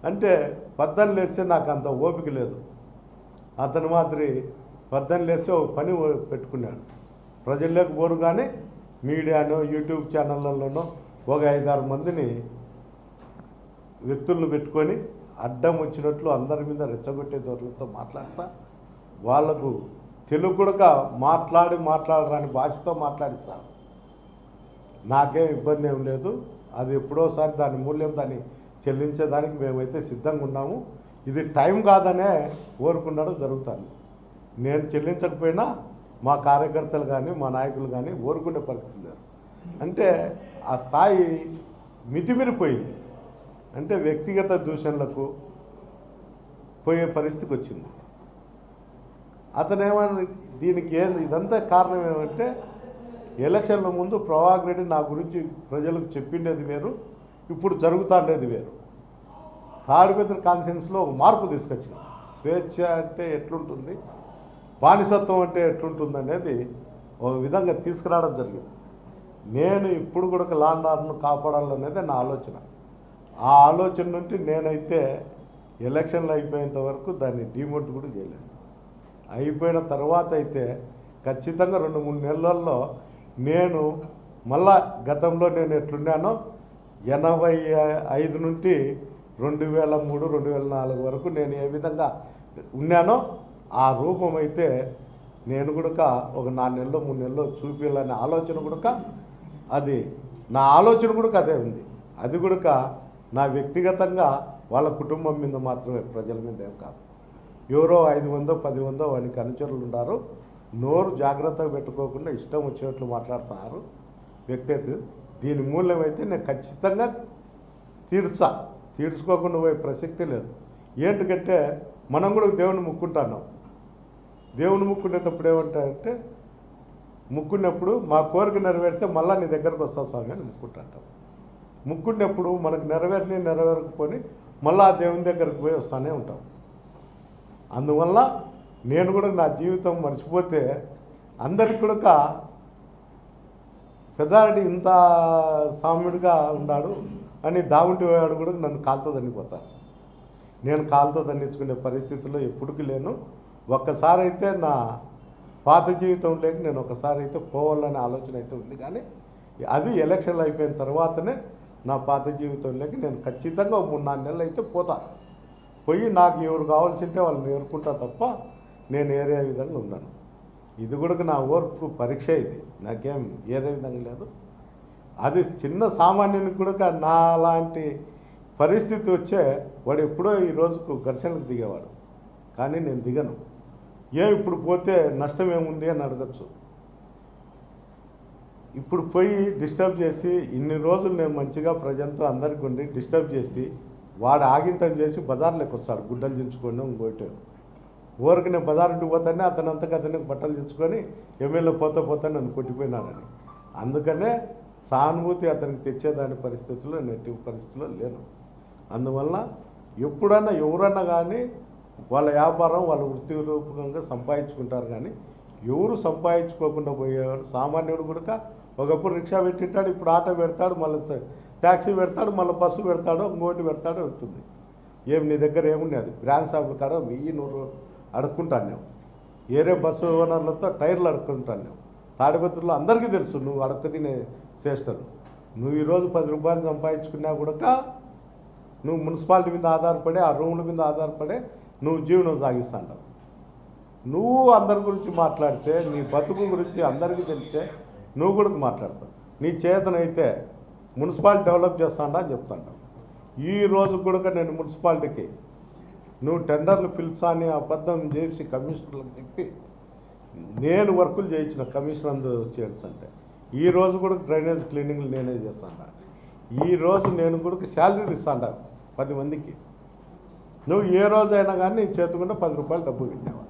అంటే పద్దలు లేస్తే నాకు అంత ఓపిక లేదు. అతను మాత్రం పద్దలు లేస్తే ఒక పని పెట్టుకున్నాడు. ప్రజల్లోకి పోరు కానీ మీడియానో యూట్యూబ్ ఛానళ్ళలోనో ఒక 5-6 మందిని వ్యక్తులను పెట్టుకొని అడ్డం వచ్చినట్లు అందరి మీద రెచ్చగొట్టే దొరలతో మాట్లాడతా వాళ్లకు తెలుగు కూడా మాట్లాడరాని భాషతో మాట్లాడిస్తాను. నాకేం ఇబ్బంది ఏం లేదు. అది ఎప్పుడోసారి దాని మూల్యం దాన్ని చెల్లించేదానికి మేమైతే సిద్ధంగా ఉన్నాము. ఇది టైం కాదనే కోరుకున్నడం జరుగుతుంది. నేను చెల్లించకపోయినా మా కార్యకర్తలు కానీ మా నాయకులు కానీ ఓరుకునే పరిస్థితి లేదు. అంటే ఆ స్థాయి మితిమిరిపోయింది. అంటే వ్యక్తిగత దూషణలకు పోయే పరిస్థితికి వచ్చింది. అతను ఏమన్నా దీనికి ఇదంతా కారణం ఏమంటే ఎలక్షన్ల ముందు ప్రభాకర్ రెడ్డి నా గురించి ప్రజలకు చెప్పిండేది వేరు, ఇప్పుడు జరుగుతుండేది వేరు. తాడిపత్రి కాన్ఫరెన్స్లో ఒక మార్పు తీసుకొచ్చిన స్వేచ్ఛ అంటే ఎట్లుంటుంది, బానిసత్వం అంటే ఎట్లుంటుంది అనేది ఒక విధంగా తీసుకురావడం జరిగింది. నేను ఇప్పుడు కూడా లా అండ్ ఆర్డర్ను కాపాడాలనేది నా ఆలోచన. ఆ ఆలోచన నుండి నేనైతే ఎలక్షన్లు అయిపోయేంత వరకు దాన్ని డిమోట్ కూడా చేయలేను. అయిపోయిన తర్వాత అయితే ఖచ్చితంగా 2-3 నెలల్లో నేను మళ్ళా గతంలో నేను ఎట్లున్నానో 85 నుండి 2003-2004 వరకు నేను ఏ విధంగా ఉన్నానో ఆ రూపం అయితే నేను కూడా ఒక 4 నెలలు 3 నెలలు చూపించాలనే ఆలోచన కూడా అది నా ఆలోచన కూడా అదే ఉంది. అది కూడా నా వ్యక్తిగతంగా వాళ్ళ కుటుంబం మీద మాత్రమే, ప్రజల మీద ఏం కాదు. ఎవరో 500-10 వానికి అనుచరులు ఉన్నారు. నోరు జాగ్రత్తగా పెట్టుకోకుండా ఇష్టం వచ్చినట్లు మాట్లాడుతున్నారు వ్యక్తి. దీని మూల్యం అయితే నేను ఖచ్చితంగా తీర్చుకోకుండా పోయే ప్రసక్తి లేదు. ఏంటంటే మనం కూడా దేవుని ముక్కుంటున్నాం. దేవుని ముక్కునేటప్పుడు ఏమంటారంటే ముక్కున్నప్పుడు మా కోరిక నెరవేరితే మళ్ళీ నీ దగ్గరకు వస్తా స్వామి అని ముక్కుంటాం. ముక్కున్నప్పుడు మనకు నెరవేరకపోని మళ్ళీ ఆ దేవుని దగ్గరకు పోయి వస్తానే ఉంటాం. అందువల్ల నేను కూడా నా జీవితం మర్చిపోతే అందరికి కూడా పెద్దారెడ్డి ఇంత సామ్యుడిగా ఉన్నాడు అని దావుంటి వాడు కూడా నన్ను కాలుతో దండిపోతారు. నేను కాలుతో దండించుకునే పరిస్థితుల్లో ఎప్పటికీ లేను. ఒక్కసారి అయితే నా పాత జీవితంలోకి నేను ఒకసారి అయితే పోవాలనే ఆలోచన అయితే ఉంది. కానీ అది ఎలక్షన్లు అయిపోయిన తర్వాతనే నా పాత జీవితంలోకి నేను ఖచ్చితంగా 3-4 నెలలు అయితే పోతాను. పోయి నాకు ఎవరు కావాల్సింటే వాళ్ళని ఎదుర్కొంటా తప్ప నేను ఏరే విధంగా ఉన్నాను. ఇది కూడా నా ఓర్పు పరీక్ష. ఇది నాకేం ఏరే విధంగా లేదు. అది చిన్న సామాన్యునికి కూడా నా లాంటి పరిస్థితి వచ్చే వాడు ఎప్పుడో ఈ రోజుకు ఘర్షణకు దిగేవాడు. కానీ నేను దిగను. ఇప్పుడు పోతే నష్టం ఏముంది అని అడగచ్చు. ఇప్పుడు పోయి డిస్టర్బ్ చేసి ఇన్ని రోజులు నేను మంచిగా ప్రజలతో అందరికి ఉండి డిస్టర్బ్ చేసి వాడు ఆగింతం చేసి బజార్లోకి వచ్చాడు. గుడ్డలు దించుకొని ఇంకోటి ఊరికి నేను బజారుకి పోతానే అతనికి బట్టలు దించుకొని ఎమ్మెల్యే పోతా నన్ను కొట్టిపోయినాడని. అందుకనే సానుభూతి అతనికి తెచ్చేదాని పరిస్థితుల్లో నెగిటివ్ పరిస్థితుల్లో లేను. అందువల్ల ఎప్పుడన్నా ఎవరన్నా కానీ వాళ్ళ వ్యాపారం వాళ్ళ వృత్తి రూపకంగా సంపాదించుకుంటారు. కానీ ఎవరు సంపాదించుకోకుండా పోయేవాడు సామాన్యుడు కూడా ఒకప్పుడు రిక్షా పెట్టింటాడు, ఇప్పుడు ఆటో పెడతాడు, మళ్ళీ ట్యాక్సీ పెడతాడు, మళ్ళీ బస్సు పెడతాడు, ఇంకోటి పెడతాడు ఉంటుంది. ఏమి నీ దగ్గర ఏమున్నది? బ్రాండ్ షాపుల కాడ 1000-100 అడుక్కుంటాను నేను. ఏరే బస్సు ఓనర్లతో టైర్లు అడుక్కుంటాను నేను. తాడిపత్రిలో అందరికీ తెలుసు నువ్వు అడక్క తినే చేష్టలు. నువ్వు ఈరోజు 10 రూపాయలు సంపాదించుకున్నా కూడా నువ్వు మున్సిపాలిటీ మీద ఆధారపడే ఆ రూముల మీద ఆధారపడే నువ్వు జీవనం సాగిస్తావు. నువ్వు అందరి గురించి మాట్లాడితే నీ బతుకు గురించి అందరికీ తెలిసే నువ్వు కూడా మాట్లాడతావు. నీ చేతనైతే మున్సిపాలిటీ డెవలప్ చేస్తాడా అని చెప్తాను. ఈ రోజు కూడా నేను మున్సిపాలిటీకి నువ్వు టెండర్లు పిలుచా అని అబద్ధం చేసి కమిషనర్లకు చెప్పి నేను వర్కులు చేయించిన కమిషనర్ అందరూ చేర్చంటే ఈ రోజు కూడా డ్రైనేజ్ క్లీనింగ్లు నేనే చేస్తాను. ఈరోజు నేను కూడా శాలరీలు ఇస్తాను 10 మందికి. నువ్వు ఏ రోజైనా కానీ నేను చేతుకుంటే 10 రూపాయలు డబ్బు పెట్టినావా?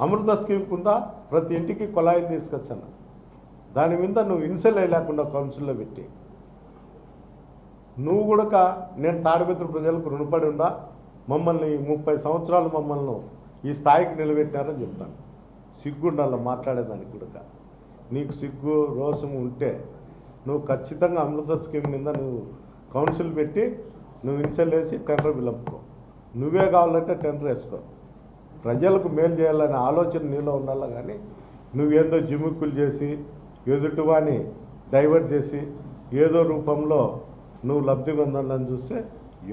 అమృత స్కీమ్ కింద ప్రతి ఇంటికి కుళాయిలు తీసుకొచ్చాను. దాని మీద నువ్వు ఇన్సెల్ లేకుండా కౌన్సిల్లో పెట్టి నువ్వు కూడా నేను తాడిపత్రి ప్రజలకు రుణపడి ఉండా మమ్మల్ని 30 సంవత్సరాలు మమ్మల్ని ఈ స్థాయికి నిలబెట్టారని చెప్తాను. సిగ్గుండాల మాట్లాడేదానికి కూడా. నీకు సిగ్గు రోషము ఉంటే నువ్వు ఖచ్చితంగా అమృత స్కీమ్ మీద నువ్వు కౌన్సిల్ పెట్టి నువ్వు ఇన్సెల్ వేసి టెండర్ విలంపుకో, నువ్వే కావాలంటే టెండర్ వేసుకో. ప్రజలకు మేలు చేయాలనే ఆలోచన నీలో ఉండాలి. కానీ నువ్వేందో జిమ్మిక్కులు చేసి ఎదుటివాని డైవర్ట్ చేసి ఏదో రూపంలో నువ్వు లబ్ధి పొందాలని చూస్తే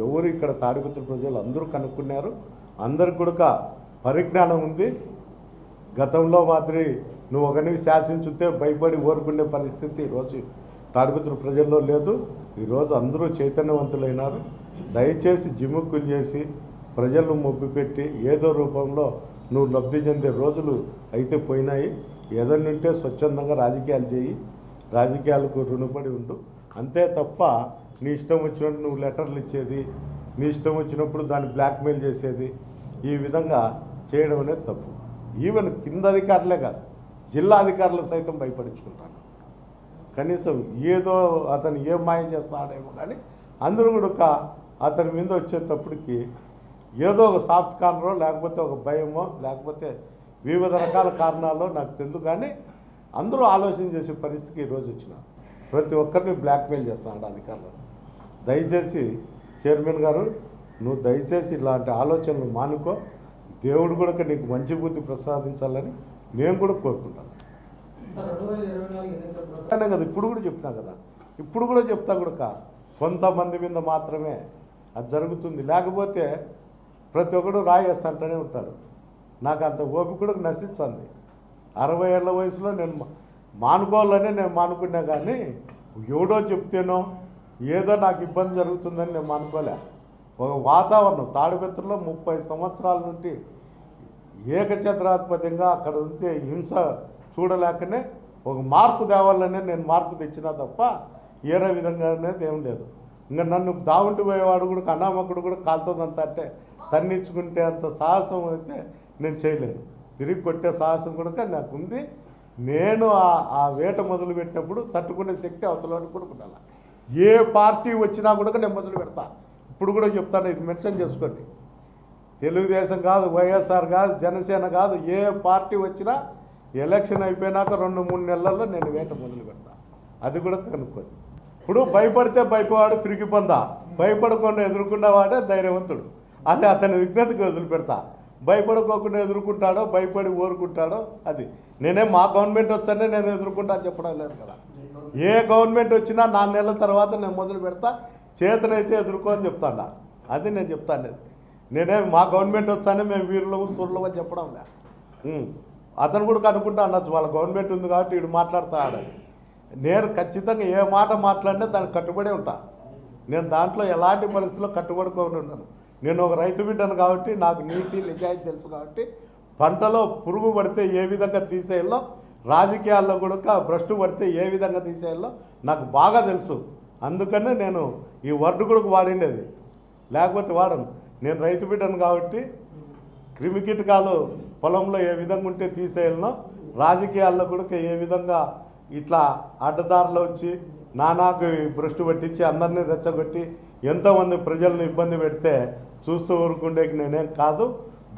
ఎవరు ఇక్కడ తాడిపత్రి ప్రజలు అందరూ కనుక్కున్నారు. అందరికి కూడా పరిజ్ఞానం ఉంది. గతంలో మాదిరి నువ్వు ఒకరిని శాసించుతే భయపడి ఓరుకునే పరిస్థితి ఈరోజు తాడిపత్రి ప్రజల్లో లేదు. ఈరోజు అందరూ చైతన్యవంతులైనారు. దయచేసి జిమ్ముక్కులు చేసి ప్రజలను మొబ్బిపెట్టి ఏదో రూపంలో నువ్వు లబ్ధి చెందే రోజులు అయితే పోయినాయి. ఏదైనా ఉంటే స్వచ్ఛందంగా రాజకీయాలు చేయి, రాజకీయాలకు రుణపడి ఉండు. అంతే తప్ప నీ ఇష్టం వచ్చినట్టు నువ్వు లెటర్లు ఇచ్చేది, నీ ఇష్టం వచ్చినప్పుడు దాన్ని బ్లాక్మెయిల్ చేసేది, ఈ విధంగా చేయడం అనేది తప్పు. ఈవెన్ కింద అధికారులే కాదు, జిల్లా అధికారులు సైతం భయపడించుకుంటాను. కనీసం ఏదో అతను ఏం మాయం చేస్తాడేమో కానీ అందరూ కూడా అతని మీద వచ్చేటప్పటికి ఏదో ఒక సాఫ్ట్ కార్నరో లేకపోతే ఒక భయమో లేకపోతే వివిధ రకాల కారణాల్లో నాకు తెలుసు. కానీ అందరూ ఆలోచన చేసే పరిస్థితికి ఈరోజు వచ్చిన ప్రతి ఒక్కరిని బ్లాక్మెయిల్ చేస్తాడు అధికారులు. దయచేసి చైర్మన్ గారు, నువ్వు దయచేసి ఇలాంటి ఆలోచనలు మానుకో. దేవుడు కూడా నీకు మంచి బుద్ధి ప్రసాదించాలని నేను కూడా కోరుకుంటాను. కదా ఇప్పుడు కూడా చెప్తున్నా కదా, ఇప్పుడు కూడా చెప్తా కూడా కొంతమంది మీద మాత్రమే అది జరుగుతుంది. లేకపోతే ప్రతి ఒక్కడు రాయేస్తంటూనే ఉంటాడు. నాకు అంత ఓపిక కూడా నశించింది. 60 ఏళ్ల వయసులో నేను మానుకోవాలనే నేను మానుకున్నా. కానీ ఎవడో చెప్తేనో ఏదో నాకు ఇబ్బంది జరుగుతుందని నేను మానుకోలే. ఒక వాతావరణం తాడిపత్రిలో 30 సంవత్సరాల నుండి ఏకఛత్రాధిపత్యంగా అక్కడ ఉంటే హింస చూడలేకనే ఒక మార్పు తేవాలనే నేను మార్పు తెచ్చినా తప్ప ఏరే విధంగా అనేది ఏం లేదు. ఇంకా నన్ను దావుంటి పోయేవాడు కూడా అనామకుడు కూడా కాలుతుందంత అంటే తన్నించుకుంటే అంత సాహసం అయితే నేను చేయలేను. తిరిగి కొట్టే సాహసం కూడా నాకు ఉంది. నేను ఆ వేట మొదలు పెట్టినప్పుడు తట్టుకునే శక్తి అవతలని కూడా ఉండాలి. ఏ పార్టీ వచ్చినా కూడా నేను మొదలు పెడతా. ఇప్పుడు కూడా చెప్తాను, ఇది మెన్షన్ చేసుకోండి. తెలుగుదేశం కాదు, వైఎస్ఆర్ కాదు, జనసేన కాదు, ఏ పార్టీ వచ్చినా ఎలక్షన్ అయిపోయినాక 2-3 నెలల్లో నేను వేట మొదలు పెడతా. అది కూడా కనుక్కోండి. ఇప్పుడు భయపడితే భయపవాడు పిరికి పొందా, భయపడకుండా ఎదుర్కొన్నవాడే ధైర్యవంతుడు. అది అతని విజ్ఞతకి వదిలిపెడతా. భయపడుకోకుండా ఎదుర్కొంటాడో భయపడి ఊరుకుంటాడో అది. నేనేం మా గవర్నమెంట్ వచ్చానే నేను ఎదుర్కొంటా చెప్పడం లేదు కదా. ఏ గవర్నమెంట్ వచ్చినా 4 నెలల తర్వాత నేను మొదలు పెడతా. చేతనైతే ఎదుర్కో అని చెప్తాడా, అది నేను చెప్తాను. నేనేం మా గవర్నమెంట్ వచ్చానే మేము వీరులము సూర్యులు అని చెప్పడం లే. అతను కూడా కనుక్కుంటా అనొచ్చు, వాళ్ళ గవర్నమెంట్ ఉంది కాబట్టి వీడు మాట్లాడతాడని. నేను ఖచ్చితంగా ఏ మాట మాట్లాడినా దానికి కట్టుబడి ఉంటా. నేను దాంట్లో ఎలాంటి పరిస్థితుల్లో కట్టుబడుకొని ఉన్నాను. నేను ఒక రైతు బిడ్డను కాబట్టి నాకు నీతి నిజాయితీ తెలుసు కాబట్టి పంటలో పురుగు పడితే ఏ విధంగా తీసేయాలో, రాజకీయాల్లో కూడా భ్రష్టు పడితే ఏ విధంగా తీసేయాలో నాకు బాగా తెలుసు. అందుకనే నేను ఈ వర్డ్ కూడా వాడిండేది, లేకపోతే వాడను. నేను రైతు బిడ్డను కాబట్టి క్రిమికీటకాలు పొలంలో ఏ విధంగా ఉంటే తీసేయాలనో, రాజకీయాల్లో కూడా ఏ విధంగా ఇట్లా అడ్డదారిలో వచ్చి నానాకు భ్రష్టు పట్టించి అందరినీ రెచ్చగొట్టి ఎంతోమంది ప్రజలను ఇబ్బంది పెడితే చూస్తూ ఊరుకుండేకి నేనేం కాదు.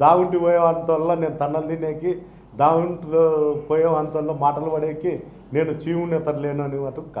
దాగుంటి పోయేంతవల్ల నేను తన్నలు తినేకి, దాగుంట్లో పోయేంతవల్ల మాటలు పడేకి నేను చీవునేతలు లేను అని మటుకు కాదు.